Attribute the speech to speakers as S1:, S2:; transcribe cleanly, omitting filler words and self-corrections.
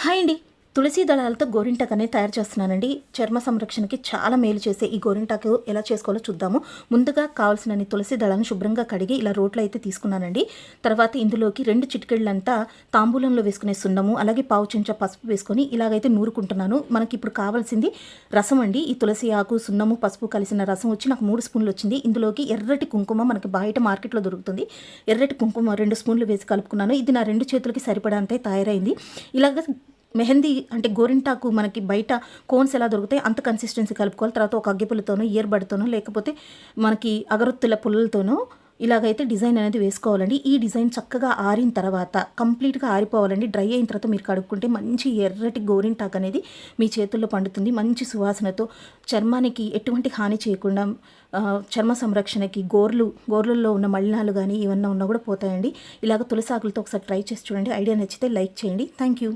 S1: Hi అండి. తులసి దళాలతో గోరింటాకు అనేది తయారు చేస్తున్నానండి. చర్మ సంరక్షణకి చాలా మేలు చేసే ఈ గోరింటాకు ఎలా చేసుకోవాలో చూద్దాము. ముందుగా కావాల్సిన తులసి దళాలను శుభ్రంగా కడిగి ఇలా రోట్లో అయితే తీసుకున్నానండి. తర్వాత ఇందులోకి 2 చిటికెళ్ళంతా తాంబూలంలో వేసుకునే సున్నము, అలాగే పావు చెంచా పసుపు వేసుకొని ఇలాగైతే నూరుకుంటున్నాను. మనకి ఇప్పుడు కావాల్సింది రసం అండి. ఈ తులసి ఆకు, సున్నము, పసుపు కలిసిన రసం వచ్చి నాకు 3 స్పూన్లు వచ్చింది. ఇందులోకి ఎర్రటి కుంకుమ మనకి బయట మార్కెట్లో దొరుకుతుంది. ఎర్రటి కుంకుమ 2 స్పూన్లు వేసి కలుపుకున్నాను. ఇది నా 2 చేతులకి సరిపడంతే తయారైంది. ఇలాగ మెహందీ అంటే గోరింటాకు మనకి బయట కోన్స్ ఎలా దొరుకుతాయి అంత కన్సిస్టెన్సీ కలుపుకోవాలి. తర్వాత ఒక అగ్గిపుల్లతోనో, ఇయర్ బడ్తోనో, లేకపోతే మనకి అగరొత్తుల పుల్లలతోనో ఇలాగైతే డిజైన్ అనేది వేసుకోవాలండి. ఈ డిజైన్ చక్కగా ఆరిన తర్వాత కంప్లీట్గా ఆరిపోవాలండి. డ్రై అయిన తర్వాత మీరు కడుక్కుంటే మంచి ఎర్రటి గోరింటాకు అనేది మీ చేతుల్లో పండుతుంది. మంచి సువాసనతో చర్మానికి ఎటువంటి హాని చేయకుండా చర్మ సంరక్షణకి గోర్లలో ఉన్న మలినాలు కానీ ఏమన్నా ఉన్నా కూడా పోతాయండి. ఇలాగ తులసి ఆకులతో ఒకసారి ట్రై చేసి చూడండి. ఐడియా నచ్చితే లైక్ చేయండి. Thank you.